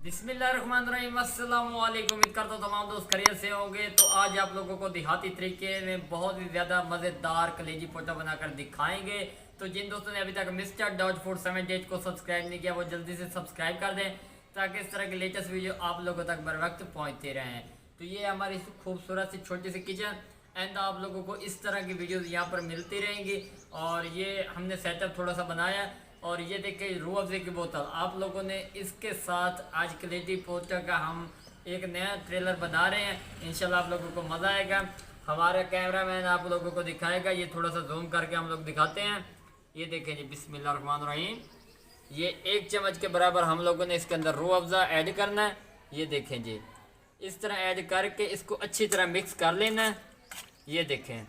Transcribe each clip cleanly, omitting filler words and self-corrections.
बिस्मिल्लाहिर्रहमानिर्रहीम। अस्सलाम वालेकुम। उम्मीद करता हूँ तमाम दोस्त खैरियत से होंगे। तो आज आप लोगों को देहाती तरीके में बहुत ही ज़्यादा मज़ेदार कलेजी पोटा बनाकर दिखाएंगे। तो जिन दोस्तों ने अभी तक मिस्टर डॉट फूड 78 को सब्सक्राइब नहीं किया वो जल्दी से सब्सक्राइब कर दें ताकि इस तरह के लेटेस्ट वीडियो आप लोगों तक बर वक्त पहुँचते रहें। तो ये हमारी खूबसूरत सी छोटी सी किचन एंड आप लोगों को इस तरह की वीडियोस यहाँ पर मिलती रहेंगी। और ये हमने सेटअप थोड़ा सा बनाया है। और ये देखिए रूह अफ़ज़े की बोतल आप लोगों ने इसके साथ आज कलेजी पोटा का हम एक नया ट्रेलर बना रहे हैं। इंशाल्लाह आप लोगों को मज़ा आएगा। हमारा कैमरामैन आप लोगों को दिखाएगा। ये थोड़ा सा जूम करके हम लोग दिखाते हैं। ये देखें जी, बिस्मिल्लाहिर्रहमानिर्रहीम। ये 1 चम्मच के बराबर हम लोगों ने इसके अंदर रूह अफ़ज़ा ऐड करना है। ये देखें जी, इस तरह ऐड करके इसको अच्छी तरह मिक्स कर लेना है। ये देखें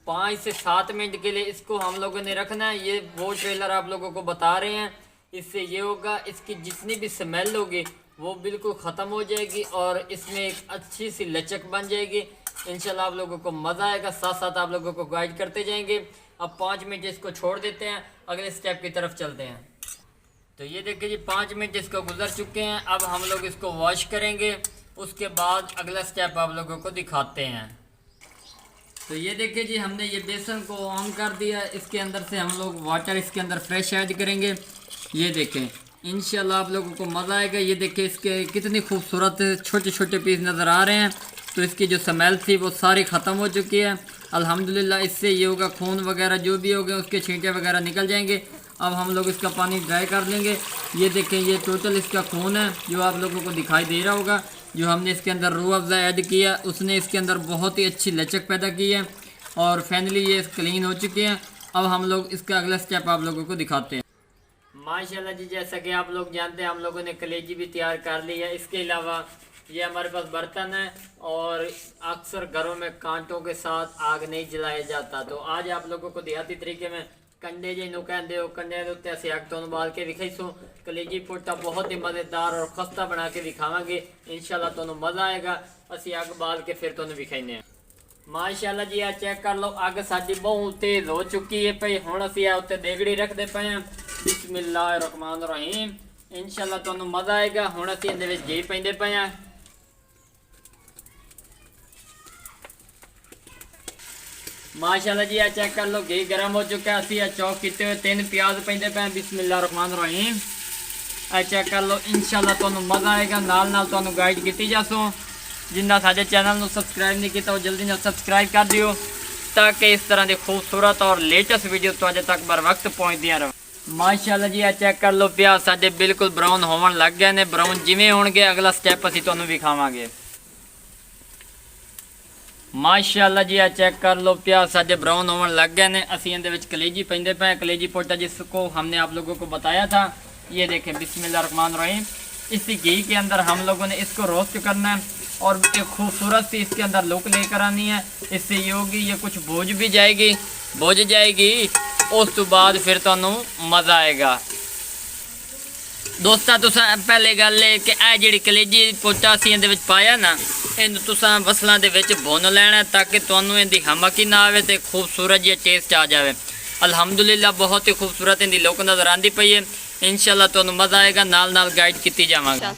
5 से 7 मिनट के लिए इसको हम लोगों ने रखना है। ये वो ट्रेलर आप लोगों को बता रहे हैं। इससे ये होगा, इसकी जितनी भी स्मेल होगी वो बिल्कुल ख़त्म हो जाएगी और इसमें एक अच्छी सी लचक बन जाएगी। इंशाल्लाह आप लोगों को मज़ा आएगा। साथ साथ आप लोगों को गाइड करते जाएंगे। अब 5 मिनट इसको छोड़ देते हैं, अगले स्टेप की तरफ चलते हैं। तो ये देखिए जी, 5 मिनट इसको गुजर चुके हैं। अब हम लोग इसको वॉश करेंगे। उसके बाद अगला स्टेप आप लोगों को दिखाते हैं। तो ये देखिए जी, हमने ये बेसन को ऑन कर दिया। इसके अंदर से हम लोग वाटर इसके अंदर फ्रेश ऐड करेंगे। ये देखें, इंशाल्लाह आप लोगों को मज़ा आएगा। ये देखें इसके कितनी खूबसूरत छोटे छोटे पीस नज़र आ रहे हैं। तो इसकी जो स्मेल थी वो सारी ख़त्म हो चुकी है अल्हम्दुलिल्लाह। इससे ये होगा, खून वगैरह जो भी हो गए उसके छींटे वगैरह निकल जाएंगे। अब हम लोग इसका पानी ड्राई कर लेंगे। ये देखें, ये टोटल इसका खून है जो आप लोगों को दिखाई दे रहा होगा। जो हमने इसके अंदर रूह अफ़ज़ा ऐड किया उसने इसके अंदर बहुत ही अच्छी लचक पैदा की है और फाइनली ये क्लीन हो चुके हैं। अब हम लोग इसका अगला स्टेप आप लोगों को दिखाते हैं। माशाल्लाह जी, जैसा कि आप लोग जानते हैं हम लोगों ने कलेजी भी तैयार कर ली है। इसके अलावा ये हमारे पास बर्तन है और अक्सर घरों में कांटों के साथ आग नहीं जलाया जाता। तो आज आप लोगों को देहाती तरीके में कंडे जिन्हों कहते हो कंडे उत्ते असी अग तो बाल के विखाईसो कलेजी पोटा बहुत ही मज़ेदार और खस्ता बना के विखावांगे। इंशाल्लाह तुहानू मज़ा आएगा। असी अग बाल के फिर तुहानू विखाने हैं। माशाल्लाह जी, आ चेक कर लो, अग साडी बहुत तेज हो चुकी है पई। हुण असी आ उत्ते देगड़ी रखते पे हैं। बिस्मिल्लाहिर्रहमानिर्रहीम। इंशाल्लाह तुहानू मज़ा आएगा। हुण असी इहदे विच घी पैंदे पे हैं। माशाल्लाह जी, आ चेक कर लो, घी गर्म हो चुका है। असी चॉप किए हुए 3 प्याज पैंदे पे हैं। बिस्मिल्लाहिर्रहमानिर्रहीम। आ चेक कर लो, इंशाल्लाह तुहानू मज़ा आएगा। नाल नाल तुहानू गाइड की जासो। जिन्ना साडे चैनल नू सब्सक्राइब नहीं किया वो जल्दी ना सब्सक्राइब कर दियो ताकि इस तरह की खूबसूरत और लेटेस्ट वीडियो तुहाडे तक बर वक्त पहुँचदियां रहे। माशाल्लाह जी, आ चेक कर लो, प्याज साडे बिल्कुल ब्राउन होवन लग गए ने। ब्राउन जिवें होणगे अगला स्टेप असी तुहानू विखावांगे। माशाल्लाह जी, आ चेक कर लो, प्याज साडे ब्राउन होवन लग गए ने। असी इहदे विच कलेजी पैंदे पे, कलेजी पोटा जिसको हमने आप लोगों को बताया था। ये देखें, बिस्मिल्लाहिर्रहमानिर्रहीम। इसी घी के अंदर हम लोगों ने इसको रोस्ट करना है और एक खूबसूरत सी इसके अंदर लुक लेकर आनी है। इससे ये होगी, ये कुछ भूज भी जाएगी, भुज जाएगी। उस तो बाद फिर तुहानू मज़ा आएगा। दोस्ता तुसा पहले गल है कि यह जी कलेजी पोटा असी इहदे विच पाया ना, इन तुसा वसलों दे विच भुन लेना ताकि तुहानू इहदी हमक ही ना आवे ते खूबसूरत जी टेस्ट आ जाए। अल्हम्दुलिल्लाह बहुत ही खूबसूरत इहदी लुक नज़र आती पई है। इंशाल्लाह तुहानू मज़ा आएगा। नाल नाल गाइड की जावांगे।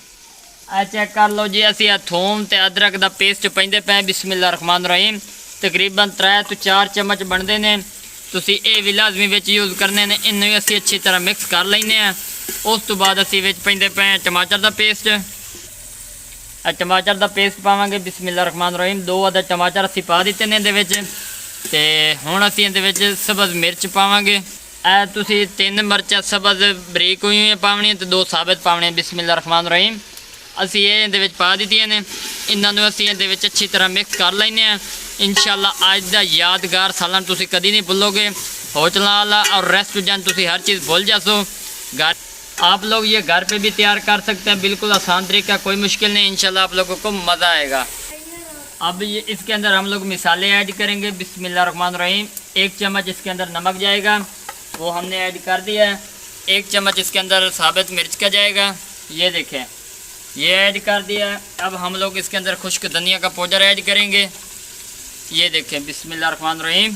आ चेक कर लो जी, असी थोम ते अदरक दा पेस्ट पैंदे पे। बिस्मिल्लाहिर्रहमानिर्रहीम। तकरीबन 3 तो 4 चम्मच बनते हैं। तुसी ये भी लाजमी विच यूज़ करने ने। इन्हें भी असी अच्छी तरह मिक्स कर लेने हैं। उस तो बाद असी विच पैंदे पे टमाटर दा पेस्ट। टमाटर दा पेस्ट पावांगे। बिस्मिल्लाहिर्रहमानिर्रहीम। 2 अदद टमाटर असी पा दिते ने इहदे विच। ते हुण असी इहदे विच सब्ज़ मिर्च पावांगे। तुसी 3 मिर्चां सब्ज़ बरीक हुई हुई पावनियां ते 2 साबित पावने। बिस्मिल्लाहिर्रहमानिर्रहीम। असी ये पा दित्तियां ने। इन्होंने असी ये अच्छी तरह मिक्स कर लेने। इंशाल्लाह अज का यादगार सालन तुसी कदी नहीं भूलोगे। होटल वाला और रेस्टोरेंट तुसी हर चीज़ भूल जासो। घर आप लोग ये घर पे भी तैयार कर सकते हैं, बिल्कुल आसान तरीका, कोई मुश्किल नहीं। इंशाल्लाह आप लोगों को मज़ा आएगा। अब ये इसके अंदर हम लोग मिसाले ऐड करेंगे। बिस्मिल्लाहिर्रहमानिर्रहीम। 1 चम्मच इसके अंदर नमक जाएगा, वो हमने ऐड कर दिया है। 1 चम्मच इसके अंदर साबित मिर्च का जाएगा। ये देखें, ये ऐड कर दिया है। अब हम लोग इसके अंदर खुश्क धनिया का पाउडर ऐड करेंगे। ये देखें, बिस्मिल्लाहिर्रहमानिर्रहीम।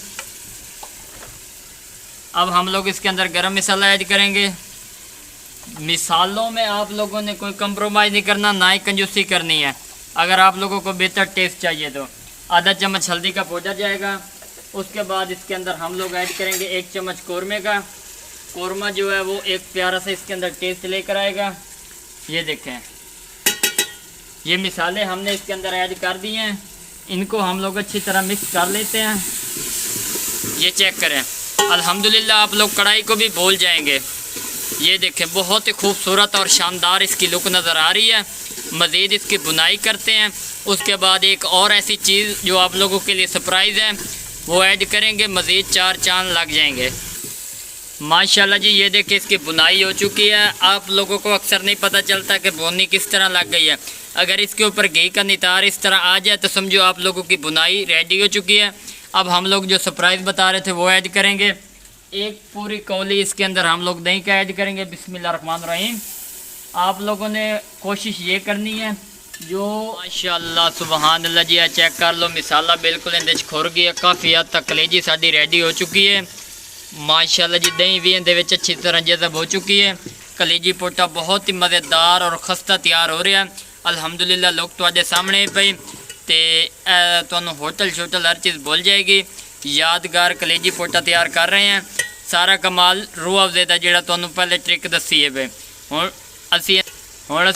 अब हम लोग इसके अंदर गरम मसाला ऐड करेंगे। मिसालों में आप लोगों ने कोई कंप्रोमाइज़ नहीं करना, ना ही कंजूसी करनी है। अगर आप लोगों को बेहतर टेस्ट चाहिए तो आधा चम्मच हल्दी का पाउडर जाएगा। उसके बाद इसके अंदर हम लोग ऐड करेंगे 1 चम्मच कौरमे का। कौरमा जो है वो एक प्यारा सा इसके अंदर टेस्ट लेकर आएगा। ये देखें, ये मिसाले हमने इसके अंदर ऐड कर दी हैं। इनको हम लोग अच्छी तरह मिक्स कर लेते हैं। ये चेक करें, अल्हम्दुलिल्लाह आप लोग कढ़ाई को भी भूल जाएंगे। ये देखें, बहुत ही खूबसूरत और शानदार इसकी लुक नज़र आ रही है। मज़ीद इसकी बुनाई करते हैं। उसके बाद एक और ऐसी चीज़ जो आप लोगों के लिए सरप्राइज़ है वो ऐड करेंगे, मज़ीद 4 चांद लग जाएंगे माशाल्लाह जी। ये देखिए, इसकी बुनाई हो चुकी है। आप लोगों को अक्सर नहीं पता चलता कि बुनी किस तरह लग गई है। अगर इसके ऊपर घी का नितार इस तरह आ जाए तो समझो आप लोगों की बुनाई रेडी हो चुकी है। अब हम लोग जो सरप्राइज़ बता रहे थे वो ऐड करेंगे। एक पूरी कौली इसके अंदर हम लोग दही का ऐड करेंगे। बिस्मिल्लाहिर्रहमानिर्रहीम। आप लोगों ने कोशिश ये करनी है जो माशाअल्लाह सुबहान अल्लाह जी, चेक कर लो, मिसाला बिल्कुल इंदे च खुर गई है। काफ़ी हद तक कलेजी साड़ी रेडी हो चुकी है माशाअल्लाह जी। दही भी इंदे विच अच्छी तरह जज़ब हो चुकी है। कलेजी पोटा बहुत ही मज़ेदार और खस्ता तैयार हो रहा है। अल्हम्दुलिल्लाह लुक तुहाडे सामने पई ते तुहानू होटल शोटल हर चीज़ भूल जाएगी। यादगार कलेजी पोटा तैयार कर रहे हैं। सारा कमाल रूह अफ़ज़े दा जिहड़ा तुहानू पहले ट्रिक दसी है। हुण असी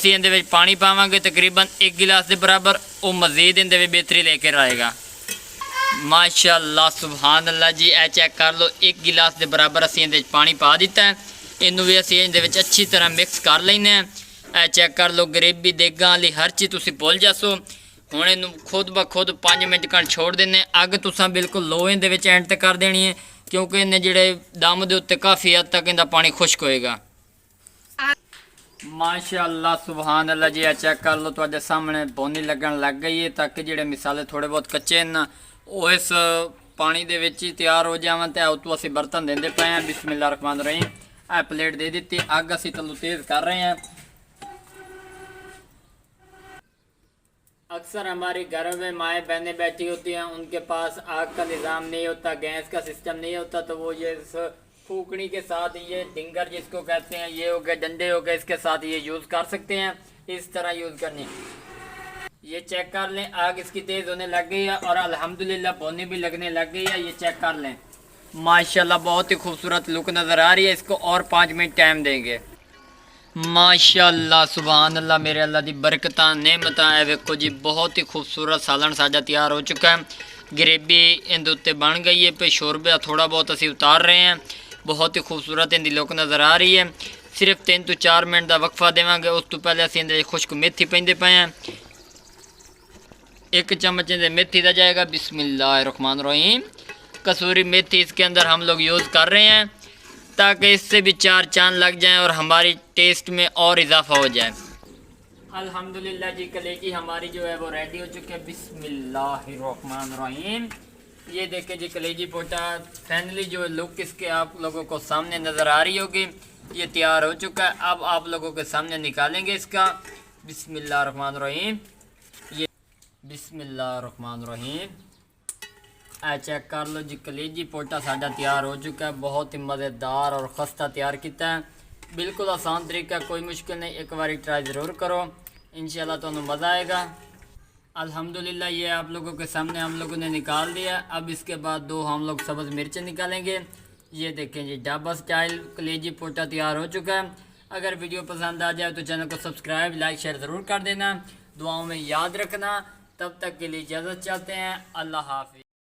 इहदे विच पानी पावांगे तकरीबन 1 गिलास के बराबर। वो मज़ीद इहदे विच बेहतरी लेकर आएगा माशाअल्लाह सुबहान अल्लाह जी। ए चेक कर लो, 1 गिलास के बराबर असी इहदे पानी पा दिता है। इनू भी असी इहदे विच अच्छी तरह मिक्स कर लेने। ए चेक कर लो, गरीबी देगां वाली हर चीज़ तुसीं भुल जासो। हुण इनू खुद ब खुद 5 मिनट कण छोड़ देने। अग तुसां बिल्कुल लो इहदे विच एंड तक कर देनी है, क्योंकि इन्हें जिहड़े दम दे उत्ते काफ़ी हद तक इहदा पानी खुश्क होएगा। माशाअल्लाह सुबहान अल्लाह जी। चेक कर लो, तुहाडे सामने बोनी लगन लग गई है। ताकि जिहड़े मिसाले थोड़े बहुत कच्चे न वो इस पानी दे विच ही तैयार हो जावन। ते उतों असीं बर्तन देंदे पे हैं। बिस्मिल्लाहिर्रहमानिर्रहीम। ए प्लेट दे दी। अग असीं तलू तेज़ कर रहे हैं। अक्सर हमारे घरों में माएँ बहनें बैठी होती हैं, उनके पास आग का निज़ाम नहीं होता, गैस का सिस्टम नहीं होता, तो वो ये फूकनी के साथ ये डिंगर जिसको कहते हैं, ये हो गए डंडे हो गए, इसके साथ ये यूज़ कर सकते हैं। इस तरह यूज़ करनी। ये चेक कर लें, आग इसकी तेज़ होने लग गई है और अल्हम्दुलिल्लाह बोनी भी लगने लग गई है। ये चेक कर लें, माशाल्लाह बहुत ही खूबसूरत लुक नज़र आ रही है। इसको और 5 मिनट टाइम देंगे। माशाअल्लाह सुबहान अल्लाह, मेरे अल्लाह दी बरकतां नेमतां। है वेखो जी, बहुत ही खूबसूरत सालन साडा तैयार हो चुका है। ग्रेवी इहदे उत्ते बन गई है। पे शोरबा थोड़ा बहुत असी उतार रहे हैं। बहुत ही खूबसूरत इहदी लुक नज़र आ रही है। सिर्फ 3 तो 4 मिनट का वक्फा देवांगे। उस तो पहले असी इहदे खुश्क मेथी पेंदे पे हैं। 1 चम्मच इहदे मेथी का जाएगा। बिस्मिल्लाहिर्रहमानिर्रहीम। कसूरी मेथी इसके अंदर हम लोग यूज़ कर रहे हैं ताकि इससे भी 4 चांद लग जाएं और हमारी टेस्ट में और इजाफा हो जाए। अल्हम्दुलिल्लाह जी, कलेजी हमारी जो है वो रेडी हो चुकी है। बिस्मिल्लाहिर्रहमानिर्रहीम। ये देखें जी, कलेजी पोटा फाइनली जो लुक इसके आप लोगों को सामने नज़र आ रही होगी, ये तैयार हो चुका है। अब आप लोगों के सामने निकालेंगे इसका। बिस्मिल्लाहिर्रहमानिर्रहीम। ये बिस्मिल्लाहिर्रहमानिर्रहीम। चेक कर लो जी, कलेजी पोटा साडा तैयार हो चुका है। बहुत ही मज़ेदार और खस्ता तैयार किया है। बिल्कुल आसान तरीका, कोई मुश्किल नहीं। एक बार ट्राई ज़रूर करो, इंशाल्लाह तुहानू मज़ा आएगा। अल्हम्दुलिल्लाह ये आप लोगों के सामने हम लोगों ने निकाल दिया। अब इसके बाद 2 हम लोग सब्ज़ मिर्चें निकालेंगे। ये देखें जी, ढाबा स्टाइल कलेजी पोटा तैयार हो चुका है। अगर वीडियो पसंद आ जाए तो चैनल को सब्सक्राइब लाइक शेयर ज़रूर कर देना। दुआओं में याद रखना। तब तक के लिए इजाज़त चाहते हैं। अल्लाह हाफ़िज़।